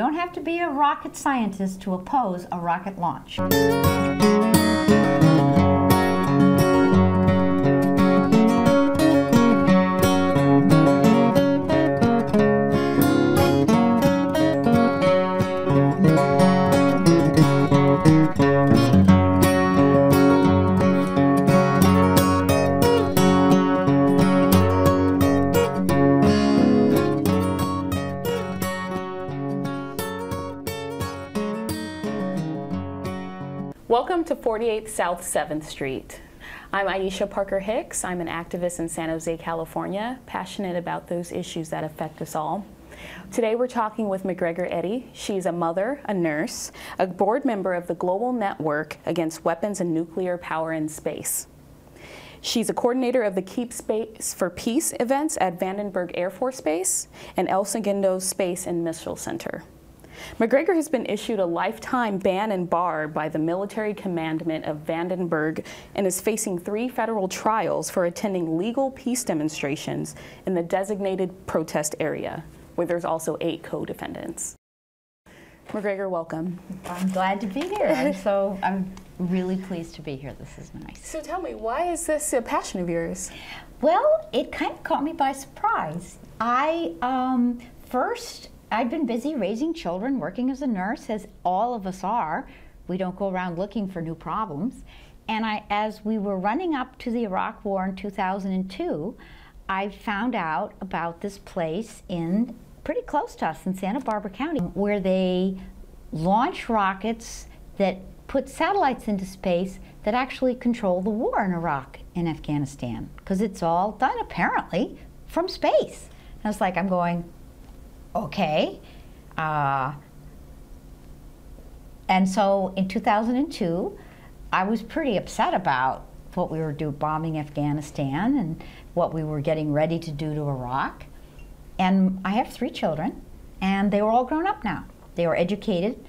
don't have to be a rocket scientist to oppose a rocket launch. Welcome to 48th South 7th Street. I'm Aisha Parker Hicks. I'm an activist in San Jose, California, passionate about those issues that affect us all. Today we're talking with MacGregor Eddy. She's a mother, a nurse, a board member of the Global Network Against Weapons and Nuclear Power in Space. She's a coordinator of the Keep Space for Peace events at Vandenberg Air Force Base and El Segundo Space and Missile Center. MacGregor has been issued a lifetime ban and bar by the military commandment of Vandenberg and is facing 3 federal trials for attending legal peace demonstrations in the designated protest area, where there's also 8 co-defendants. MacGregor, welcome. I'm glad to be here. I'm really pleased to be here. This is nice. So tell me, why is this a passion of yours? Well, it kind of caught me by surprise. I'd been busy raising children, working as a nurse, as all of us are. We don't go around looking for new problems. And as we were running up to the Iraq War in 2002, I found out about this place pretty close to us in Santa Barbara County, where they launch rockets that put satellites into space that actually control the war in Iraq and Afghanistan, because it's all done apparently from space. And I was like, I'm going, okay. And so in 2002, I was pretty upset about what we were bombing Afghanistan and what we were getting ready to do to Iraq. And I have 3 children, and they were all grown up now. They were educated,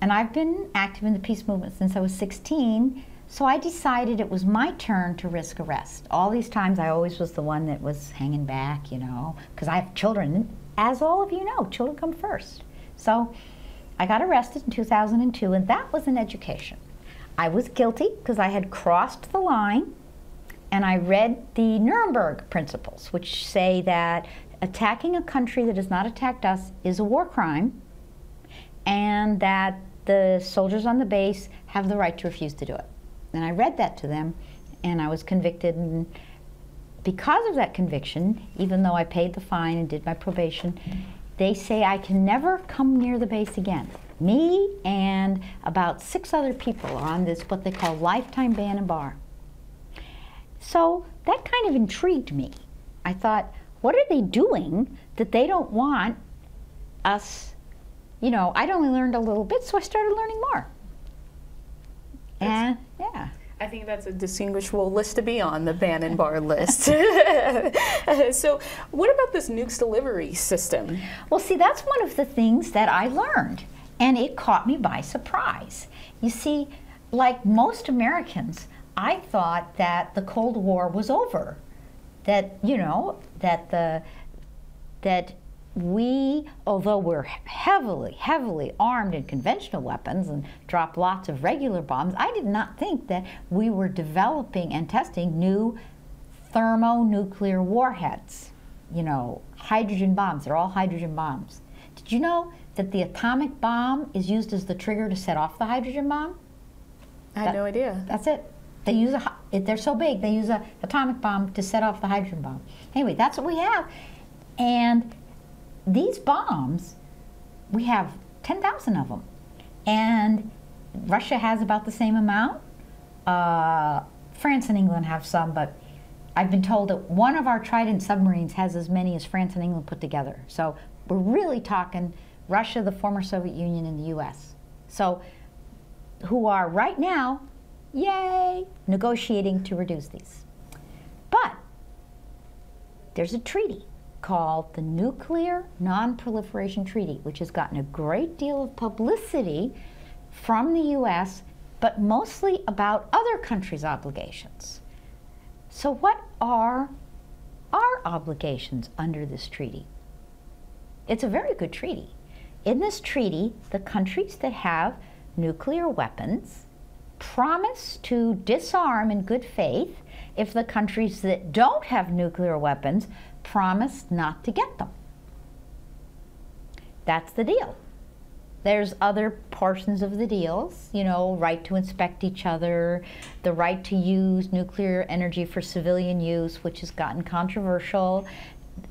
and I've been active in the peace movement since I was 16, so I decided it was my turn to risk arrest. All these times I always was the one that was hanging back, you know, because I have children. As all of you know, children come first. So I got arrested in 2002, and that was an education. I was guilty because I had crossed the line, and I read the Nuremberg principles, which say that attacking a country that has not attacked us is a war crime, and that the soldiers on the base have the right to refuse to do it. And I read that to them, and I was convicted. And because of that conviction, even though I paid the fine and did my probation, they say I can never come near the base again. Me and about 6 other people are on this, what they call lifetime ban and bar. So that kind of intrigued me. I thought, what are they doing that they don't want us, you know, I'd only learned a little bit, so I started learning more. And yeah. I think that's a distinguishable list to be on, the ban and bar list. So what about this nukes delivery system? Well, see, that's one of the things that I learned, and it caught me by surprise. You see, like most Americans, I thought that the Cold War was over, that, you know, that we, although we're heavily armed in conventional weapons and drop lots of regular bombs, I did not think that we were developing and testing new thermonuclear warheads. You know, hydrogen bombs, they're all hydrogen bombs. Did you know that the atomic bomb is used as the trigger to set off the hydrogen bomb? I had no idea. That's it. They use they're so big, they use an atomic bomb to set off the hydrogen bomb. Anyway, that's what we have. And these bombs, we have 10,000 of them. And Russia has about the same amount. France and England have some, but I've been told that one of our Trident submarines has as many as France and England put together. So we're really talking Russia, the former Soviet Union, and the US. So, who are right now, yay, negotiating to reduce these. But there's a treaty called the Nuclear Non-Proliferation Treaty, which has gotten a great deal of publicity from the US, but mostly about other countries' obligations. So what are our obligations under this treaty? It's a very good treaty. in this treaty, the countries that have nuclear weapons promise to disarm in good faith if the countries that don't have nuclear weapons promise not to get them. That's the deal. There's other portions of the deals, you know, right to inspect each other, the right to use nuclear energy for civilian use, which has gotten controversial,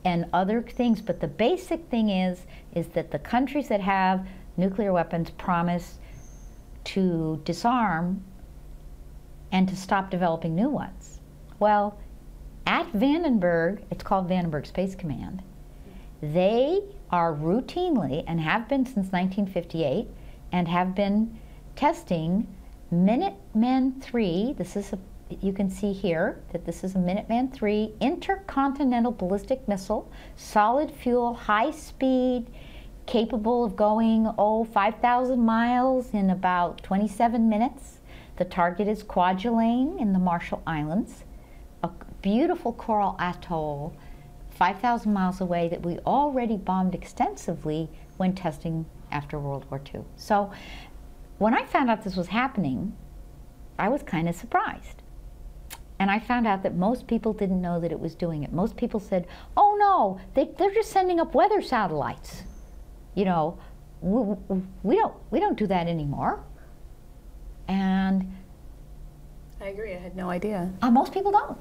and other things. But the basic thing is that the countries that have nuclear weapons promise to disarm and to stop developing new ones. Well, at Vandenberg, it's called Vandenberg Space Command, they are routinely, and have been since 1958, and have been testing Minuteman III. This is you can see here that this is a Minuteman III intercontinental ballistic missile, solid fuel, high speed, capable of going, 5,000 miles in about 27 minutes. The target is Kwajalein in the Marshall Islands, a beautiful coral atoll 5,000 miles away that we already bombed extensively when testing after World War II. So when I found out this was happening, I was kind of surprised. And I found out that most people didn't know that it was doing it. Most people said, oh no, they're just sending up weather satellites. You know, we don't do that anymore. And I agree, I had no idea. Most people don't.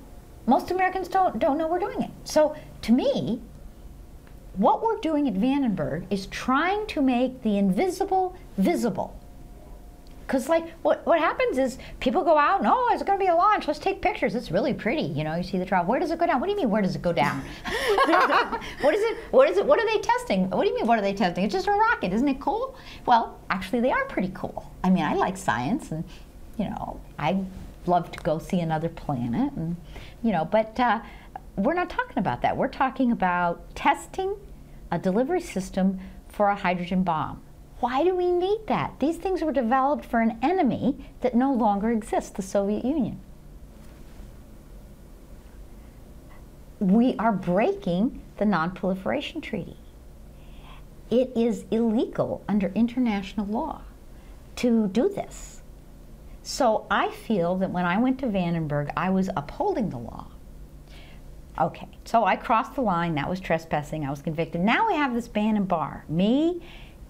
Most Americans don't know we're doing it. So to me, what we're doing at Vandenberg is trying to make the invisible visible. Because like what happens is people go out and, it's going to be a launch, let's take pictures, it's really pretty, you know, you see the trial. Where does it go down? What do you mean, where does it go down? What are they testing? What do you mean, what are they testing? It's just a rocket, isn't it cool? Well, actually they are pretty cool. I mean, I like science, and you know, I love to go see another planet, and you know, but we're not talking about that. We're talking about testing a delivery system for a hydrogen bomb. Why do we need that? These things were developed for an enemy that no longer exists, the Soviet Union. We are breaking the Non-Proliferation Treaty. It is illegal under international law to do this. So I feel that when I went to Vandenberg, I was upholding the law. Okay, so I crossed the line, that was trespassing, I was convicted. Now we have this ban and bar. Me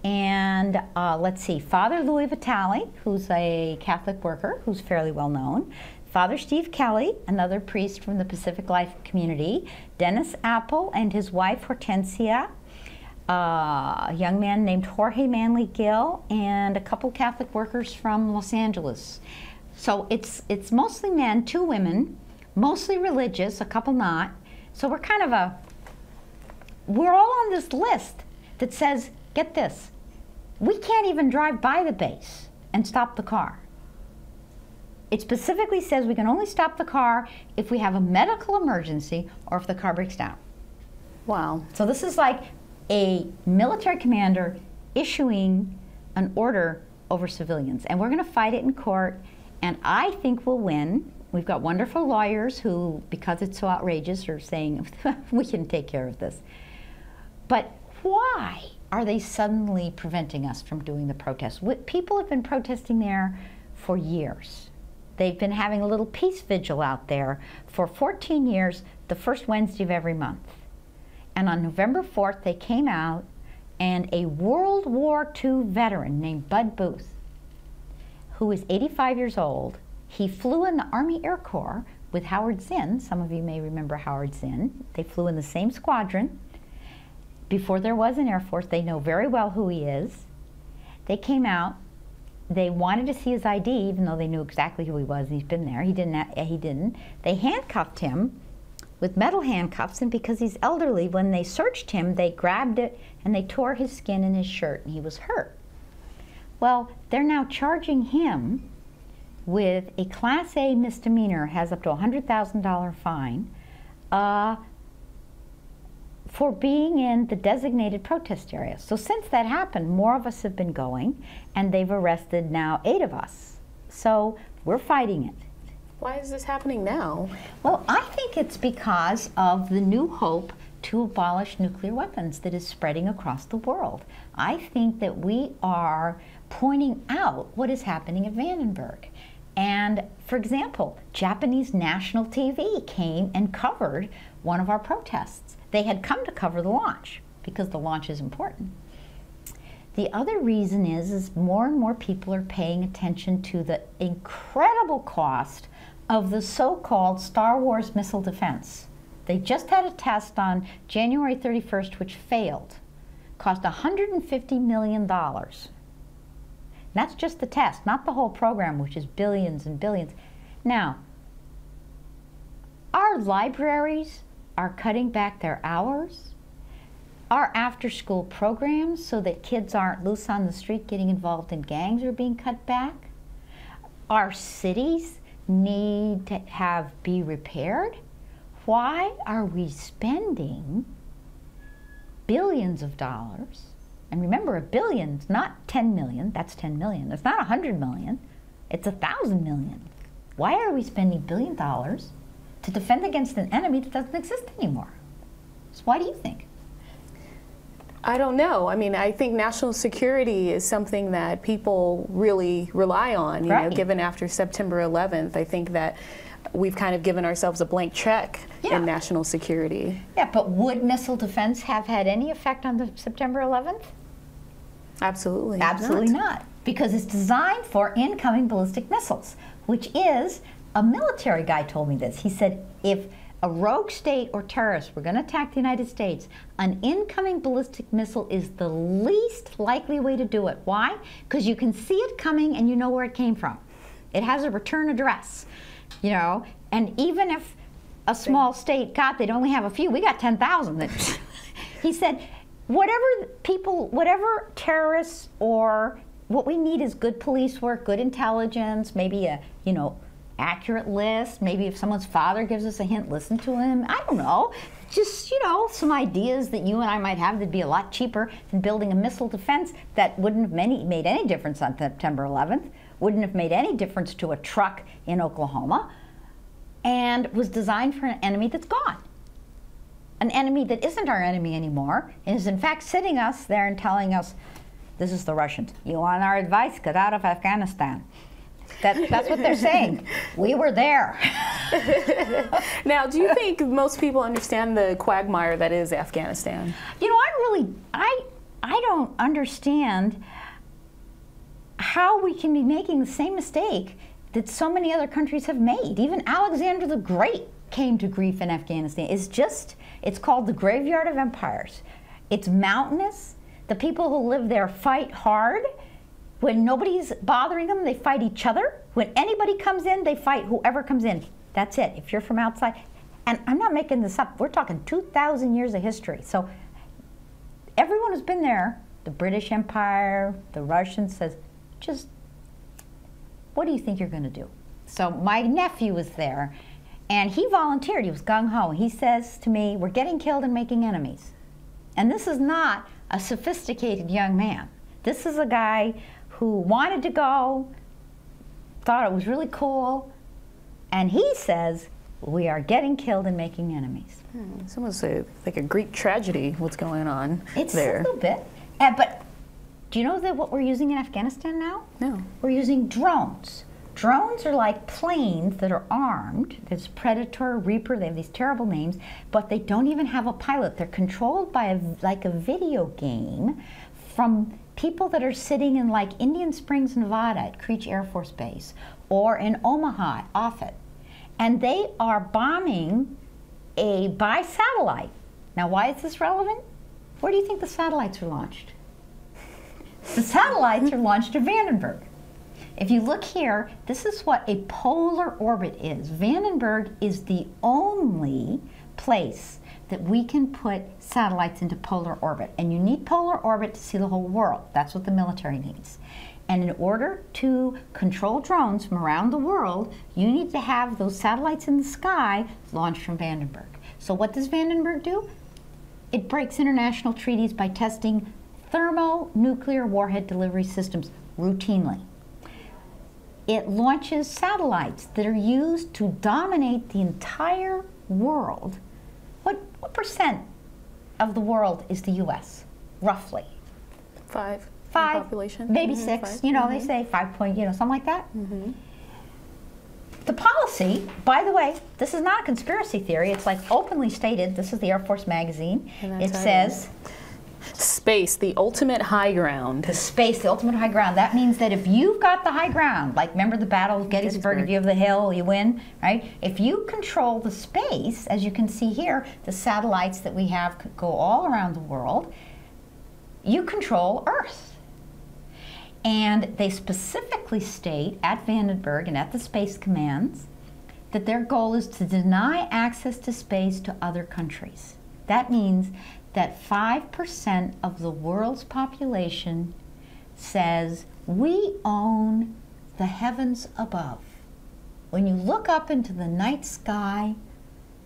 and, let's see, Father Louis Vitale, who's a Catholic worker, who's fairly well known. Father Steve Kelly, another priest from the Pacific Life community. Dennis Apple and his wife Hortensia. A young man named Jorge Manley Gill, and a couple Catholic workers from Los Angeles. So it's mostly men, 2 women, mostly religious, a couple not. So we're kind of we're all on this list that says, get this, we can't even drive by the base and stop the car. It specifically says we can only stop the car if we have a medical emergency or if the car breaks down. Wow. So this is like a military commander issuing an order over civilians, and we're going to fight it in court, and I think we'll win. We've got wonderful lawyers who, because it's so outrageous, are saying we can take care of this. But why are they suddenly preventing us from doing the protests? People have been protesting there for years. They've been having a little peace vigil out there for 14 years, the first Wednesday of every month. And on November 4th, they came out, and a World War II veteran named Bud Booth, who is 85 years old, he flew in the Army Air Corps with Howard Zinn. Some of you may remember Howard Zinn. They flew in the same squadron. Before there was an Air Force, they know very well who he is. They came out. They wanted to see his ID, even though they knew exactly who he was. He's been there. He didn't. They handcuffed him with metal handcuffs, and because he's elderly, when they searched him, they grabbed it and they tore his skin and his shirt, and he was hurt. Well, they're now charging him with a Class A misdemeanor, has up to a $100,000 fine, for being in the designated protest area. So since that happened, more of us have been going, and they've arrested now 8 of us. So we're fighting it. Why is this happening now? Well, I think it's because of the new hope to abolish nuclear weapons that is spreading across the world. I think that we are pointing out what is happening at Vandenberg. And for example, Japanese national TV came and covered one of our protests. They had come to cover the launch because the launch is important. The other reason is more and more people are paying attention to the incredible cost of the so-called Star Wars missile defense. They just had a test on January 31st, which failed. Cost $150 million. That's just the test, not the whole program, which is billions and billions. Now, our libraries are cutting back their hours. Our after-school programs, so that kids aren't loose on the street getting involved in gangs, are being cut back. Our cities need to be repaired. Why are we spending billions of dollars? And remember, a billion's not 10 million, that's 10 million. It's not 100 million, it's 1,000 million. Why are we spending $1 billion to defend against an enemy that doesn't exist anymore? So why do you think? I don't know. I mean, I think national security is something that people really rely on, you know, given after September 11th. I think that we've kind of given ourselves a blank check in national security. Yeah, but would missile defense have had any effect on the September 11th? Absolutely Absolutely not. Because it's designed for incoming ballistic missiles, which is, a military guy told me this. He said, if a rogue state or terrorists were going to attack the United States, an incoming ballistic missile is the least likely way to do it. Why? Because you can see it coming and you know where it came from. It has a return address, you know, and even if a small state they'd only have a few, we got 10,000. He said, whatever terrorists, or what we need is good police work, good intelligence, maybe a, you know, accurate list. Maybe if someone's father gives us a hint, listen to him. I don't know. Just, you know, some ideas that you and I might have that'd be a lot cheaper than building a missile defense that wouldn't have made any difference on September 11th, wouldn't have made any difference to a truck in Oklahoma, and was designed for an enemy that's gone. An enemy that isn't our enemy anymore, and is in fact sitting us there and telling us, this is the Russians. You want our advice? Get out of Afghanistan. That's what they're saying. We were there. Now, do you think most people understand the quagmire that is Afghanistan? You know, I don't understand how we can be making the same mistake that so many other countries have made. Even Alexander the Great came to grief in Afghanistan. It's called the graveyard of empires. It's mountainous. The people who live there fight hard. When nobody's bothering them, they fight each other. When anybody comes in, they fight whoever comes in. That's it. If you're from outside, and I'm not making this up, we're talking 2,000 years of history. So everyone who's been there, the British Empire, the Russians, says, just, what do you think you're going to do? So my nephew was there, and he volunteered. He was gung-ho. He says to me, we're getting killed and making enemies. And this is not a sophisticated young man. This is a guy who wanted to go, thought it was really cool, and he says, we are getting killed and making enemies. It's almost like a Greek tragedy, what's going on there. It's a little bit. But do you know what we're using in Afghanistan now? No. We're using drones. Drones are like planes that are armed. There's Predator, Reaper, they have these terrible names, but they don't even have a pilot. They're controlled by like a video game from people that are sitting in like Indian Springs, Nevada at Creech Air Force Base, or in Omaha at Offutt. And they are bombing by satellite. Now, why is this relevant? Where do you think the satellites are launched? The satellites are launched at Vandenberg. If you look here, this is what a polar orbit is. Vandenberg is the only place that we can put satellites into polar orbit. And you need polar orbit to see the whole world. That's what the military needs. And in order to control drones from around the world, you need to have those satellites in the sky launched from Vandenberg. So what does Vandenberg do? It breaks international treaties by testing thermonuclear warhead delivery systems routinely. It launches satellites that are used to dominate the entire world. What percent of the world is the U.S., roughly. 5 5, population? maybe 6, 5. you know, they say 5 point, something like that. The policy, by the way, this is not a conspiracy theory, it's like openly stated. This is the Air Force magazine. It says, space, the ultimate high ground. the space, the ultimate high ground. That means that if you've got the high ground, like remember the Battle of Gettysburg, if you have the hill, you win, right? If you control the space, as you can see here, the satellites that we have go all around the world, you control Earth. And they specifically state at Vandenberg and at the Space Commands that their goal is to deny access to space to other countries. That means that 5% of the world's population says we own the heavens above. When you look up into the night sky,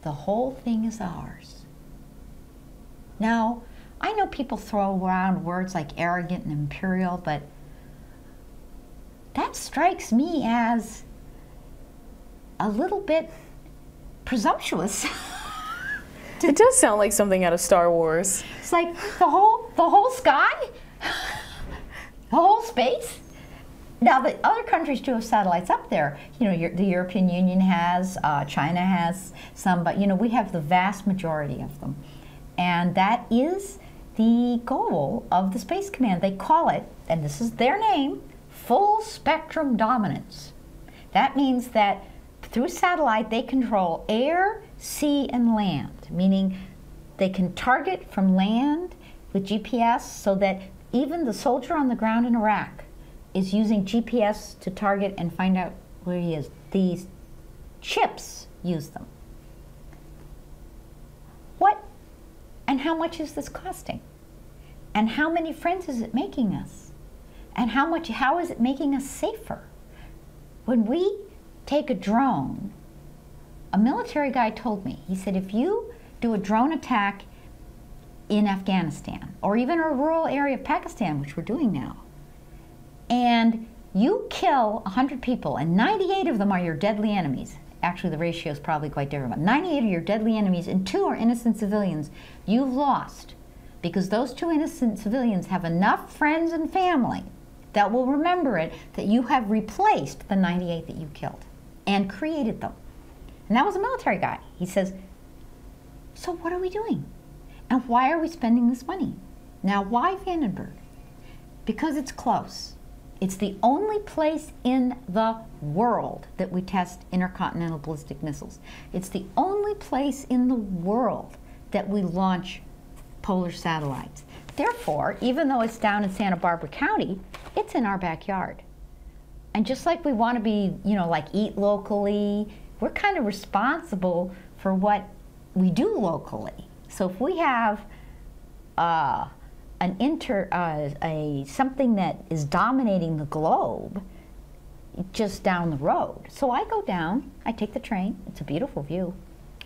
the whole thing is ours. Now, I know people throw around words like arrogant and imperial, but that strikes me as a little bit presumptuous. It does sound like something out of Star Wars. It's like the whole sky, the whole space. Now the other countries do have satellites up there. You know, the European Union has, China has some, but we have the vast majority of them, and that is the goal of the Space Command. They call it, and this is their name, full spectrum dominance. That means that through satellite they control air, sea, and land, meaning they can target from land with GPS so that even the soldier on the ground in Iraq is using GPS to target and find out where he is. These chips use them. What and how much is this costing? And how many friends is it making us? And how is it making us safer? When we take a drone, a military guy told me, he said, if you do a drone attack in Afghanistan, or even a rural area of Pakistan, which we're doing now, and you kill 100 people, and 98 of them are your deadly enemies, actually the ratio is probably quite different, but 98 are your deadly enemies, and 2 are innocent civilians, you've lost, because those 2 innocent civilians have enough friends and family that will remember it, that you have replaced the 98 that you killed and created them. And that was a military guy. He says, so what are we doing? And why are we spending this money? Now, why Vandenberg? Because it's close. It's the only place in the world that we test intercontinental ballistic missiles. It's the only place in the world that we launch polar satellites. Therefore, even though it's down in Santa Barbara County, it's in our backyard. And just like we want to be, like eat locally, we're kind of responsible for what we do locally. So if we have something that is dominating the globe just down the road. So I go down, I take the train, it's a beautiful view.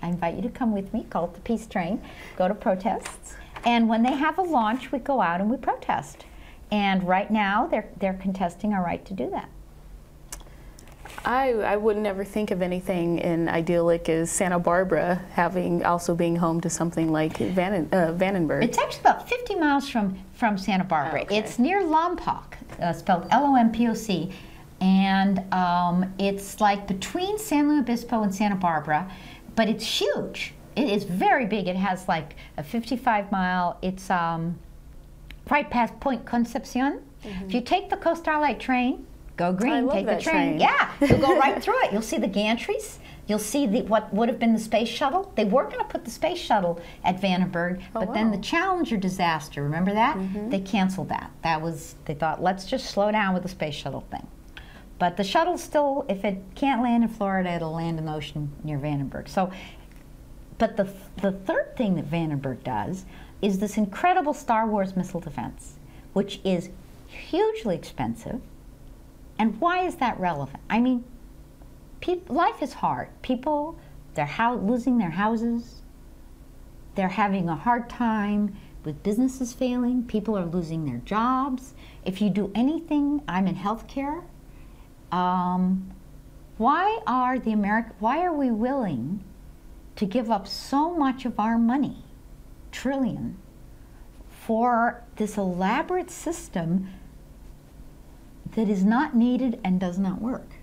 I invite you to come with me, call it the Peace Train, go to protests. And when they have a launch, we go out and we protest. And right now, they're contesting our right to do that. I would never think of anything in idyllic as Santa Barbara also being home to something like Vandenberg. It's actually about 50 miles from Santa Barbara. Okay. It's near Lompoc, spelled Lompoc, and it's like between San Luis Obispo and Santa Barbara, but it's huge. It is very big. It has like a 55-mile. It's right past Point Concepcion. Mm-hmm. If you take the Coastal Light train, go green, take the train. Yeah, you'll go right through it. You'll see the gantries. You'll see what would have been the space shuttle. They were going to put the space shuttle at Vandenberg, but then the Challenger disaster, remember that? Mm-hmm. They canceled that. They thought, let's just slow down with the space shuttle thing. But the shuttle still, if it can't land in Florida, it'll land in the ocean near Vandenberg. So, but the third thing that Vandenberg does is this incredible Star Wars missile defense, which is hugely expensive. And why is that relevant? I mean, life is hard. People, they're losing their houses. They're having a hard time with businesses failing. People are losing their jobs. If you do anything, I'm in healthcare. Why are we willing to give up so much of our money trillion for this elaborate system that is not needed and does not work.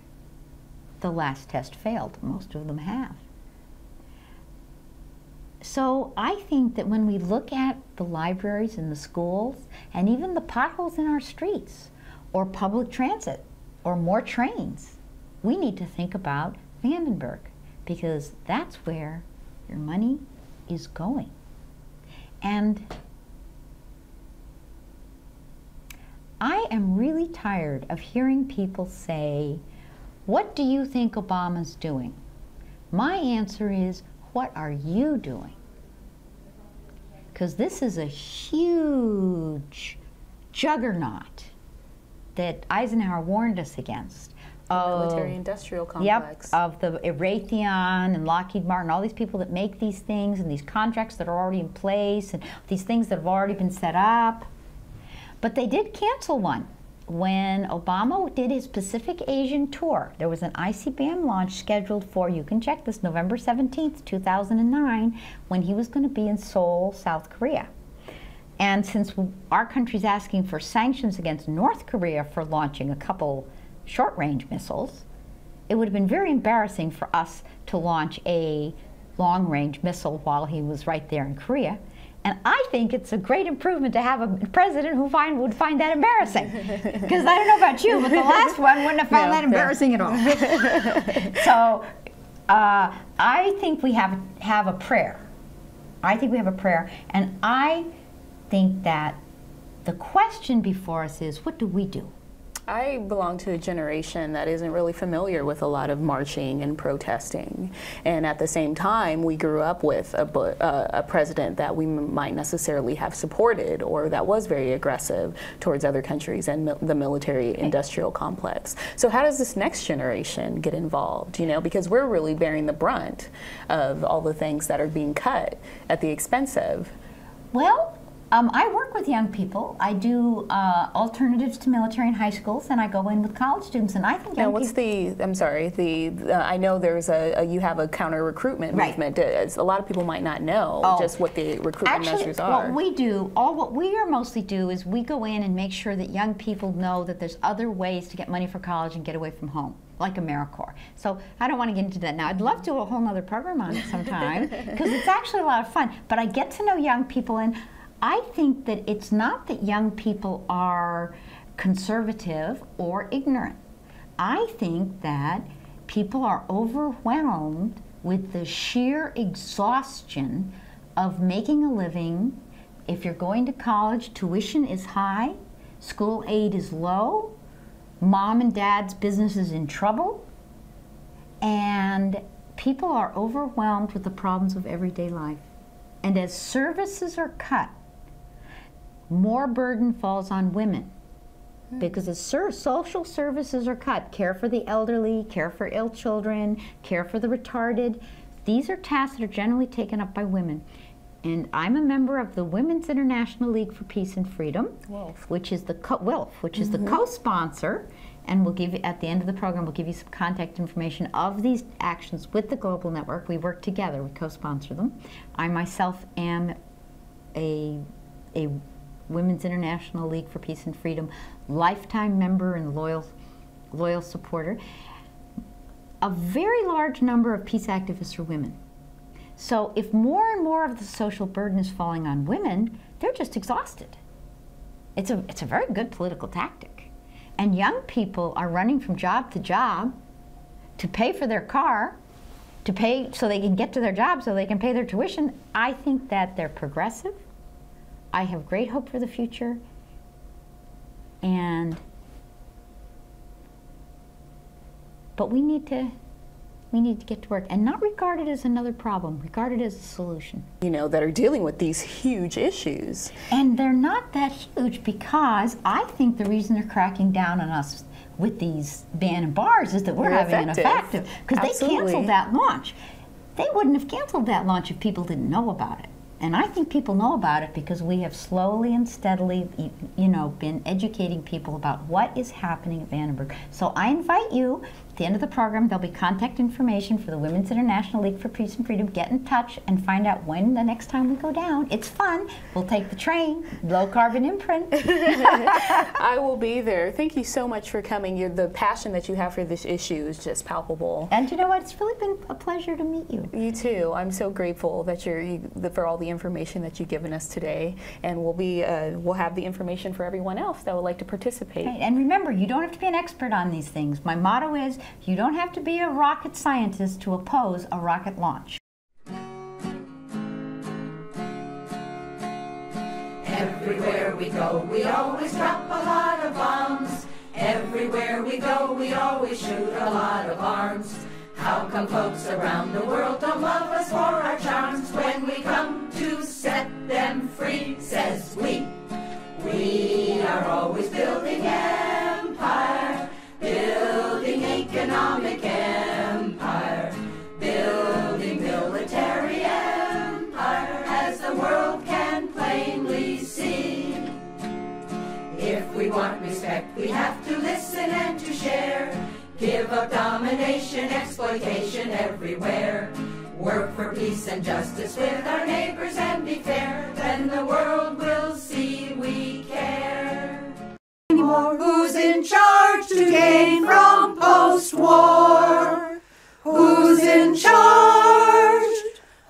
The last test failed. Most of them have. So I think that when we look at the libraries and the schools and even the potholes in our streets or public transit or more trains, we need to think about Vandenberg, because that's where your money is going. And I am really tired of hearing people say, "What do you think Obama's doing?" My answer is, what are you doing? Because this is a huge juggernaut that Eisenhower warned us against. Military-industrial complex. Yep, of the Raytheon and Lockheed Martin, all these people that make these things and these contracts that are already in place and these things that have already been set up. But they did cancel one. When Obama did his Pacific Asian tour, there was an ICBM launch scheduled for, you can check this, November 17th, 2009, when he was going to be in Seoul, South Korea. And since our country's asking for sanctions against North Korea for launching a couple short-range missiles, it would have been very embarrassing for us to launch a long-range missile while he was right there in Korea. And I think it's a great improvement to have a president who would find that embarrassing. Because I don't know about you, but the last one wouldn't have found that embarrassing at all. So I think we have a prayer. I think we have a prayer. And I think that the question before us is, what do we do? I belong to a generation that isn't really familiar with a lot of marching and protesting. And at the same time, we grew up with a president that we might necessarily have supported or that was very aggressive towards other countries and the military-industrial complex. So how does this next generation get involved? You know, because we're really bearing the brunt of all the things that are being cut at the expense of. Well, I work with young people. I do alternatives to military in high schools, and I go in with college students. And I think young people. I'm sorry. I know there's you have a counter recruitment movement. A lot of people might not know just what the recruitment measures are. What we do, what we mostly do is we go in and make sure that young people know that there's other ways to get money for college and get away from home, like AmeriCorps. So I don't want to get into that now. I'd love to do a whole other program on it sometime because it's actually a lot of fun. But I get to know young people, and I think that it's not that young people are conservative or ignorant. I think that people are overwhelmed with the sheer exhaustion of making a living. If you're going to college, tuition is high, school aid is low, mom and dad's business is in trouble, and people are overwhelmed with the problems of everyday life. And as services are cut, more burden falls on women because as social services are cut, care for the elderly, care for ill children, care for the retarded, these are tasks that are generally taken up by women. And I'm a member of the Women's International League for Peace and Freedom, which is the co-sponsor, and we'll give you, at the end of the program, we'll give you some contact information of these actions with the Global Network. We work together, we co-sponsor them. I myself am a Women's International League for Peace and Freedom lifetime member and loyal supporter. A very large number of peace activists are women. So if more and more of the social burden is falling on women, they're just exhausted. It's a very good political tactic. And young people are running from job to job to pay for their car, to pay so they can get to their job, so they can pay their tuition. I think that they're progressive. I have great hope for the future, but we need to get to work and not regard it as another problem, regard it as a solution. You know, that are dealing with these huge issues. And they're not that huge because I think the reason they're cracking down on us with these ban and bars is that we're having an effective, because they canceled that launch. They wouldn't have canceled that launch if people didn't know about it. And I think people know about it because we have slowly and steadily, been educating people about what is happening at Vandenberg. So I invite you At the end of the program, there'll be contact information for the Women's International League for Peace and Freedom. Get in touch and find out when the next time we go down. It's fun. We'll take the train, low carbon imprint. I will be there. Thank you so much for coming. The passion that you have for this issue is just palpable. And you know what? It's really been a pleasure to meet you. You too. I'm so grateful that for all the information that you've given us today. And we'll have the information for everyone else that would like to participate. Right. And remember, you don't have to be an expert on these things. My motto is, you don't have to be a rocket scientist to oppose a rocket launch. Everywhere we go, we always drop a lot of bombs. Everywhere we go, we always shoot a lot of arms. How come folks around the world don't love us for our charms? When we come to set them free, says we are always building empire, building economic empire, building military empire, as the world can plainly see. If we want respect, we have to listen and to share. Give up domination, exploitation everywhere. Work for peace and justice with our neighbors and be fair. Then the world will see we care. Anymore, who's in charge to gain from post-war? Who's in charge?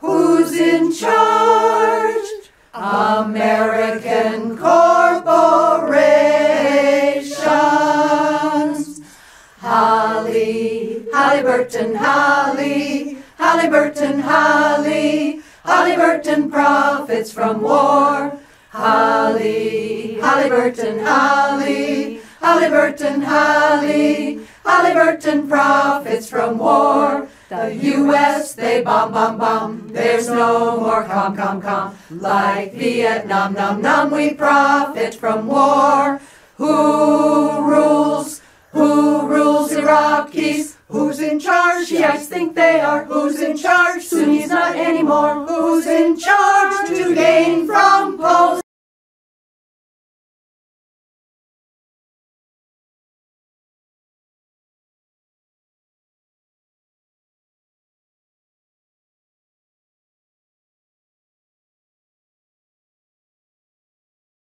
Who's in charge? American corporations. Holly, Halliburton, Holly, Halliburton, Holly, Halliburton profits from war. Holly, Halliburton, Holly, Halliburton, Holly, Halliburton profits from war. The U.S., they bomb, bomb, bomb. There's no more calm, calm, calm. Like Vietnam, num, num, we profit from war. Who rules? Who rules Iraqis? Who's in charge? Shiites think they are. Who's in charge? Sunnis not anymore. Who's in charge to gain